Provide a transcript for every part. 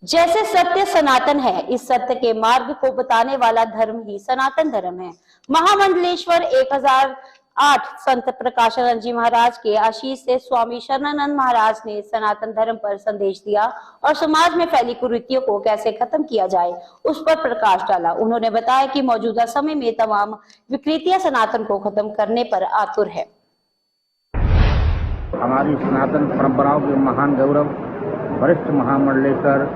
जैसे सत्य सनातन है, इस सत्य के मार्ग को बताने वाला धर्म ही सनातन धर्म है। महामंडलेश्वर 1008 संत प्रकाशानंद जी महाराज के आशीष से स्वामी शरणानंद महाराज ने सनातन धर्म पर संदेश दिया और समाज में फैली कुरीतियों को कैसे खत्म किया जाए उस पर प्रकाश डाला। उन्होंने बताया कि मौजूदा समय में तमाम विकृतियां सनातन को खत्म करने पर आतुर है। हमारी सनातन परंपराओं के महान गौरव वरिष्ठ महामंडलेश्वर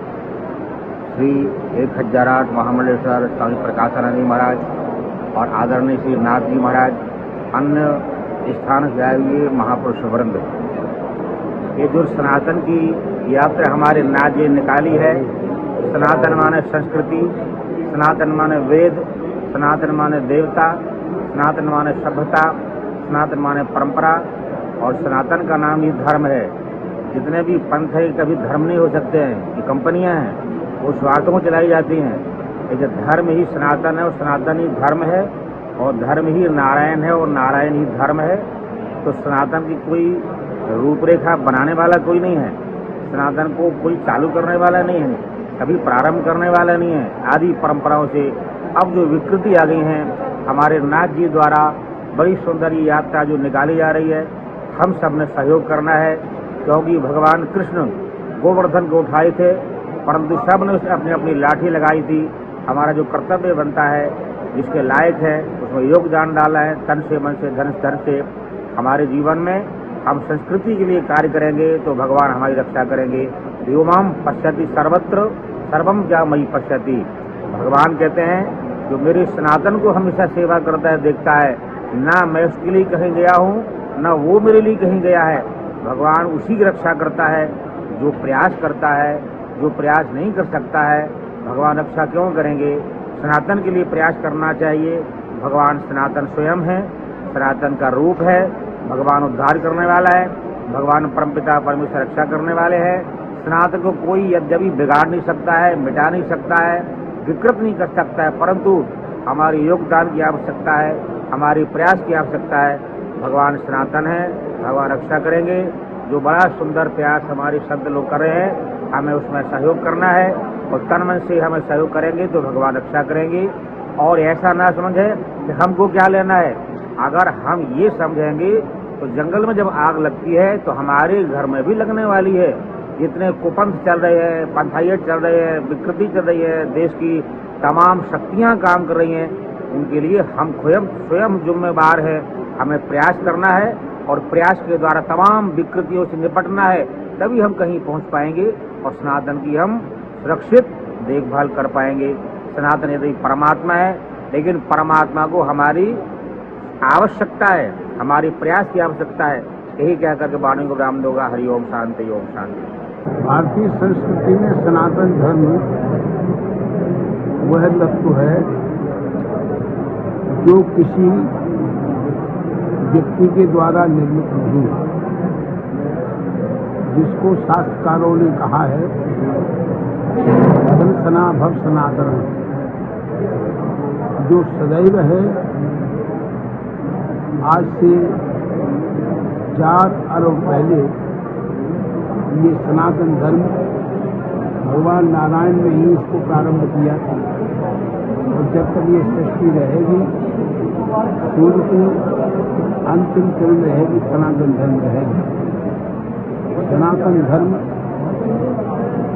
श्री 1008 महामंडलेश्वर स्वामी प्रकाशानंद जी महाराज और आदरणीय श्री नाथ जी महाराज, अन्य स्थान से आए हुए महापुरुष वृंद, ये जो सनातन की यात्रा हमारे नाथ जी निकाली है। सनातन माने संस्कृति, सनातन माने वेद, सनातन माने देवता, सनातन माने सभ्यता, सनातन माने परंपरा और सनातन का नाम ही धर्म है। जितने भी पंथ है कभी धर्म नहीं हो सकते हैं, ये कंपनियां हैं, वो स्वार्थों को चलाई जाती हैं। लेकिन धर्म ही सनातन है और सनातन ही धर्म है और धर्म ही नारायण है और नारायण ही धर्म है। तो सनातन की कोई रूपरेखा बनाने वाला कोई नहीं है, सनातन को कोई चालू करने वाला नहीं है, कभी प्रारंभ करने वाला नहीं है। आदि परंपराओं से अब जो विकृति आ गई हैं, हमारे नाथ जी द्वारा बड़ी सुंदर ये यात्रा जो निकाली जा रही है, हम सब ने सहयोग करना है। क्योंकि भगवान कृष्ण गोवर्धन को उठाए थे, परंतु सब ने अपनी अपनी लाठी लगाई थी। हमारा जो कर्तव्य बनता है, जिसके लायक है, उसमें योगदान डाला है, तन से, मन से, धन से। हमारे जीवन में हम संस्कृति के लिए कार्य करेंगे तो भगवान हमारी रक्षा करेंगे। यो माम पश्यति सर्वत्र सर्वम क्या मयि पश्यति। भगवान कहते हैं जो मेरे सनातन को हमेशा सेवा करता है, देखता है, ना मैं उसके लिए कहीं गया हूँ, ना वो मेरे लिए कहीं गया है। भगवान उसी की रक्षा करता है जो प्रयास करता है। जो प्रयास नहीं कर सकता है, भगवान रक्षा क्यों करेंगे। सनातन के लिए प्रयास करना चाहिए। भगवान सनातन स्वयं है, सनातन का रूप है। भगवान उद्धार करने वाला है, भगवान परमपिता परमेश्वर रक्षा करने वाले हैं। सनातन को कोई यद्यपि बिगाड़ नहीं सकता है, मिटा नहीं सकता है, विकृत नहीं कर सकता है, परंतु हमारे योगदान की आवश्यकता है, हमारी प्रयास की आवश्यकता है। भगवान सनातन है, भगवान रक्षा करेंगे। जो बड़ा सुंदर प्रयास हमारे संत लोग कर रहे हैं, हमें उसमें सहयोग करना है और तन मन से हमें सहयोग करेंगे तो भगवान रक्षा करेंगे। और ऐसा ना समझे कि हमको क्या लेना है। अगर हम ये समझेंगे तो जंगल में जब आग लगती है तो हमारे घर में भी लगने वाली है। जितने कुपंथ चल रहे हैं, पंथाइयत चल रहे हैं, विकृति चल रही है, देश की तमाम शक्तियां काम कर रही हैं, उनके लिए हम स्वयं जिम्मेवार है। हमें प्रयास करना है और प्रयास के द्वारा तमाम विकृतियों से निपटना है, तभी हम कहीं पहुंच पाएंगे और सनातन की हम सुरक्षित देखभाल कर पाएंगे। सनातन यदि परमात्मा है, लेकिन परमात्मा को हमारी आवश्यकता है, हमारी प्रयास की आवश्यकता है। यही कह करके वाणी को विराम दूंगा। हरिओम शांति, ओम शांति। भारतीय संस्कृति में सनातन धर्म वह तत्व है जो किसी व्यक्ति के द्वारा निर्मित नहीं है, जिसको शास्त्रकारों ने कहा है धन सना भव सनातन, जो सदैव है। आज से 4 अरब पहले ये सनातन धर्म भगवान नारायण ने ही इसको प्रारंभ किया था और जब तक ये सृष्टि रहेगी, सूर्य की अंतिम किरण रहेगी, सनातन धर्म रहेगा। सनातन धर्म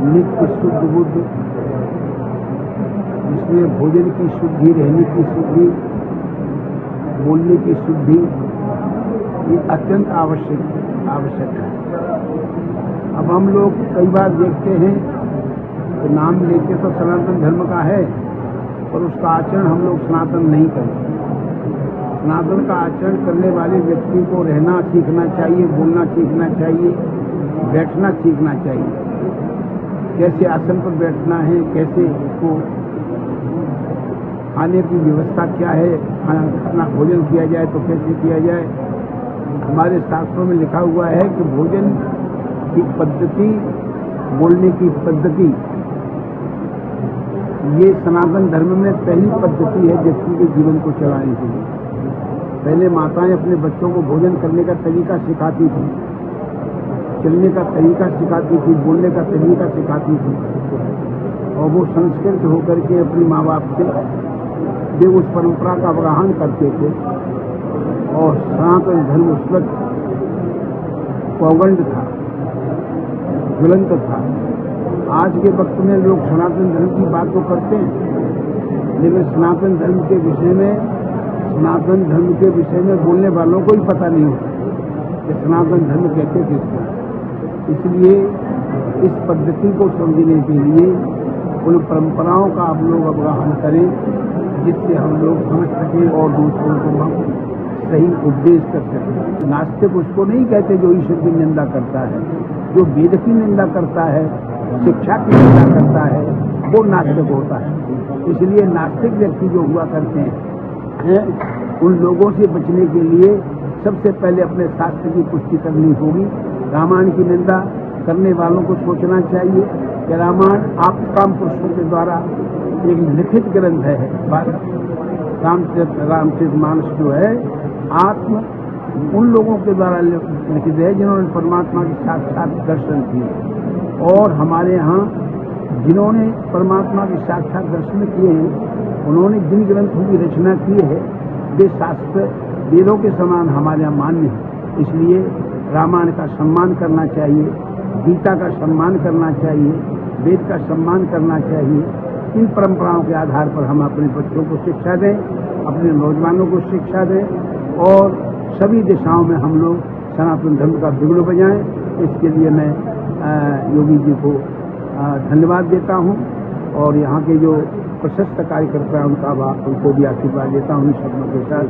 नित्य शुद्ध बुद्ध, जिसमें भोजन की शुद्धि, रहने की शुद्धि, बोलने की शुद्धि, ये अत्यंत आवश्यक है। अब हम लोग कई बार देखते हैं तो नाम लेके तो सनातन धर्म का है और उसका आचरण हम लोग सनातन नहीं करते। सनातन का आचरण करने वाले व्यक्ति को रहना सीखना चाहिए, बोलना सीखना चाहिए, बैठना सीखना चाहिए। कैसे आसन पर बैठना है, कैसे उसको खाने की व्यवस्था क्या है, खाना भोजन किया जाए तो कैसे किया जाए। हमारे शास्त्रों में लिखा हुआ है कि भोजन की पद्धति, बोलने की पद्धति, ये सनातन धर्म में पहली पद्धति है व्यक्ति के जीवन को चलाने के लिए। पहले माताएं अपने बच्चों को भोजन करने का तरीका सिखाती थी। चलने का तरीका सिखाती थी, बोलने का तरीका सिखाती थी, और वो संस्कृत होकर के अपने माँ बाप से वे उस परंपरा का अवगाहन करते थे। और सनातन धर्म उस वक्त पौगंड था, ज्वलंत था। आज के वक्त में लोग सनातन धर्म की बात तो करते हैं, लेकिन सनातन धर्म के विषय में बोलने वालों को ही पता नहीं होता कि सनातन धर्म कहते किसको। इसलिए इस पद्धति को समझने के लिए उन परंपराओं का आप लोग अवगाहन करें, जिससे हम लोग समझ सकें और दूसरों को हम सही उपदेश कर सकें। नास्तिक उसको नहीं कहते जो ईश्वर की निंदा करता है, जो वेद की निंदा करता है, शिक्षा की निंदा करता है, वो नास्तिक होता है। इसलिए नास्तिक व्यक्ति जो हुआ करते हैं, उन लोगों से बचने के लिए सबसे पहले अपने शास्त्र की पुष्टि करनी होगी। रामायण की निंदा करने वालों को सोचना चाहिए कि रामायण आप काम पुरुषों के द्वारा एक लिखित ग्रंथ है। रामचरितमानस जो है आत्म उन लोगों के द्वारा लिखित है जिन्होंने परमात्मा के साक्षात दर्शन किए, और हमारे यहाँ जिन्होंने परमात्मा के साक्षात दर्शन किए हैं, उन्होंने जिन ग्रंथों की रचना की है वे शास्त्र वेदों के समान हमारे यहाँ मान्य है। इसलिए रामायण का सम्मान करना चाहिए, गीता का सम्मान करना चाहिए, वेद का सम्मान करना चाहिए। इन परंपराओं के आधार पर हम अपने बच्चों को शिक्षा दें, अपने नौजवानों को शिक्षा दें, और सभी दिशाओं में हम लोग सनातन धर्म का बिगुल बजाएं। इसके लिए मैं योगी जी को धन्यवाद देता हूं, और यहाँ के जो प्रशस्त कार्यकर्ता हैं उनको भी आशीर्वाद देता हूं। इन शब्दों के साथ